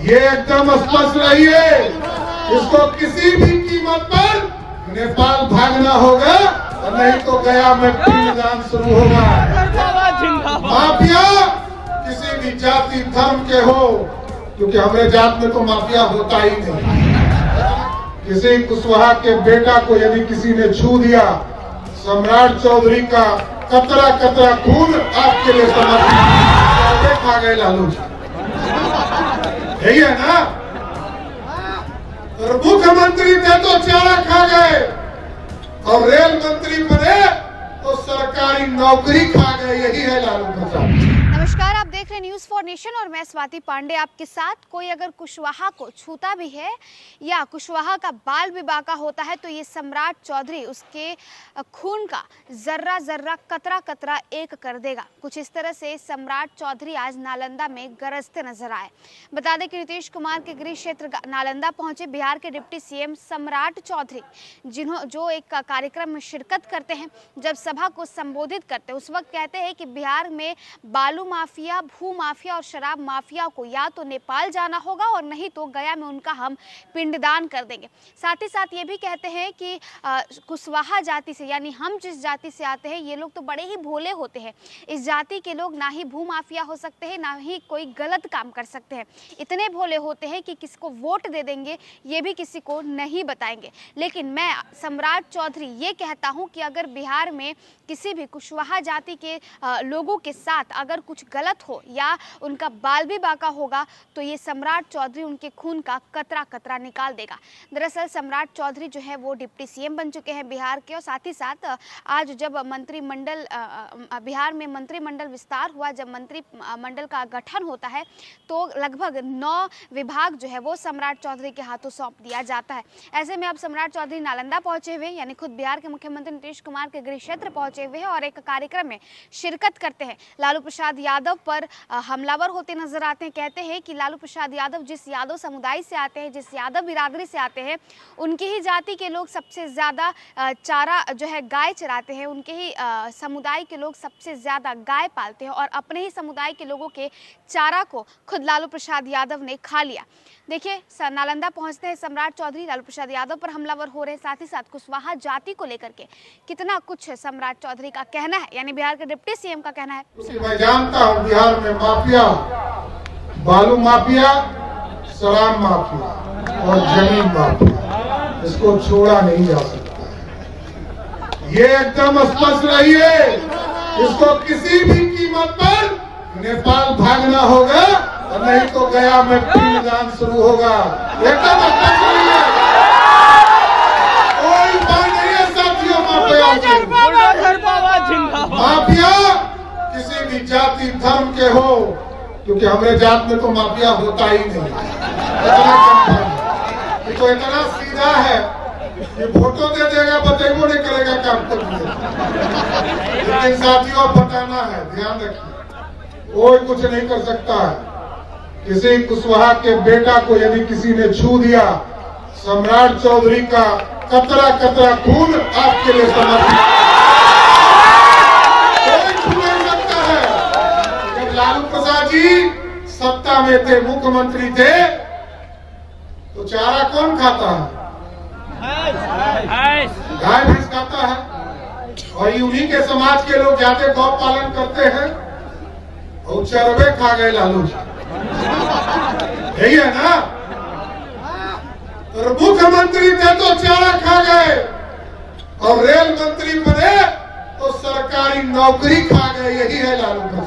ये एकदम स्पष्ट रहिए, इसको किसी भी कीमत पर नेपाल भागना होगा और नहीं तो गया में पिंडदान शुरू होगा। माफिया किसी भी जाति धर्म के हो, क्योंकि हमारे जात में तो माफिया होता ही नहीं। किसी कुशवाहा के बेटा को यदि किसी ने छू दिया, सम्राट चौधरी का कतरा कतरा खून आपके लिए समर्पित। खा गए लालू जी, यही है ना। और मुख्यमंत्री थे तो चारा खा गए, और रेल मंत्री बने तो सरकारी नौकरी खा गए। यही है लालू प्रसाद। नमस्कार, आप देख रहे हैं न्यूज़ फॉर नेशन और मैं स्वाति पांडे आपके साथ। कोई अगर कुशवाहा को छूता भी है या कुशवाहा का बाल भी बाका होता है तो ये सम्राट चौधरी उसके खून का जर्रा जर्रा कतरा कतरा एक कर देगा। कुछ इस तरह से सम्राट चौधरी आज नालंदा में गरजते नजर आए। बता दें कि नीतीश कुमार के गृह क्षेत्र नालंदा पहुंचे बिहार के डिप्टी सीएम सम्राट चौधरी, जो एक कार्यक्रम में शिरकत करते हैं। जब सभा को संबोधित करते हैं उस वक्त कहते हैं कि बिहार में बालू माफिया, भू माफिया और शराब माफिया को या तो नेपाल जाना होगा और नहीं तो गया में उनका हम पिंडदान कर देंगे। साथ ही साथ ये भी कहते हैं कि कुशवाहा जाति से, यानी हम जिस जाति से आते हैं, ये लोग तो बड़े ही भोले होते हैं। इस जाति के लोग ना ही भू माफिया हो सकते हैं, ना ही कोई गलत काम कर सकते हैं। इतने भोले होते हैं कि किसको वोट दे देंगे ये भी किसी को नहीं बताएंगे। लेकिन मैं सम्राट चौधरी ये कहता हूँ कि अगर बिहार में किसी भी कुशवाहा जाति के लोगों के साथ अगर कुछ गलत हो या उनका बाल भी बाका होगा तो ये सम्राट चौधरी उनके खून का कतरा कतरा निकाल देगा। दरअसल सम्राट चौधरी जो है वो डिप्टी सीएम बन चुके हैं बिहार के, और साथ ही साथ आज जब मंत्रिमंडल बिहार में मंत्रिमंडल विस्तार हुआ, जब मंत्रिमंडल का गठन होता है तो लगभग 9 विभाग जो है वो सम्राट चौधरी के हाथों सौंप दिया जाता है। ऐसे में अब सम्राट चौधरी नालंदा पहुंचे हुए, यानी खुद बिहार के मुख्यमंत्री नीतीश कुमार के गृह क्षेत्र पहुंचे हुए हैं और एक कार्यक्रम में शिरकत करते हैं। लालू प्रसाद यादव पर हमलावर होते नजर आते हैं। कहते हैं कि लालू प्रसाद यादव जिस यादव समुदाय से आते हैं, जिस यादव बिरादरी से आते हैं, उनकी ही जाति के लोग सबसे ज़्यादा चारा जो है गाय चराते हैं। उनके ही समुदाय के लोग सबसे ज़्यादा गाय पालते हैं और अपने ही समुदाय के लोगों के चारा को खुद लालू प्रसाद यादव ने खा लिया। देखिए, नालंदा पहुंचते हैं सम्राट चौधरी, लालू प्रसाद यादव पर हमलावर हो रहे हैं। साथ ही साथ कुशवाहा जाति को लेकर के कितना कुछ सम्राट चौधरी का कहना है, यानी बिहार के डिप्टी सीएम का कहना है। मैं जानता हूँ बिहार में माफिया, बालू माफिया, शराब माफिया और जमीन माफिया, इसको छोड़ा नहीं जा सकता। ये एकदम स्पष्ट रहिए, इसको किसी भी कीमत पर नेपाल भागना होगा और नहीं तो गया में पिंडदान शुरू होगा। एकदम स्पष्ट रहिए, कोई बात नहीं है साथियों। माफिया किसी भी जाति धर्म के हो, क्योंकि हमारे जात में तो माफिया होता ही नहीं। तो इतना सीधा है कि वोटों दे देगा, बतेबो नहीं करेगा काम कर दिया। लेकिन साथियों बताना है, ध्यान रखिए, कोई कुछ नहीं कर सकता है। किसी कुशवाहा के बेटा को यदि किसी ने छू दिया, सम्राट चौधरी का कतरा कतरा खून आपके लिए समर्पित। लालू प्रसाद जी सत्ता में थे, मुख्यमंत्री थे, तो चारा कौन खाता है? गाय भैंस खाता है। और उन्हीं के समाज के लोग ज्यादा गौ पालन करते हैं और चरवे खा गए लालू जी, यही है ना। तो मुख्यमंत्री थे तो चारा खा गए, और रेल मंत्री बने तो सरकारी नौकरी खा गए। यही है लालू।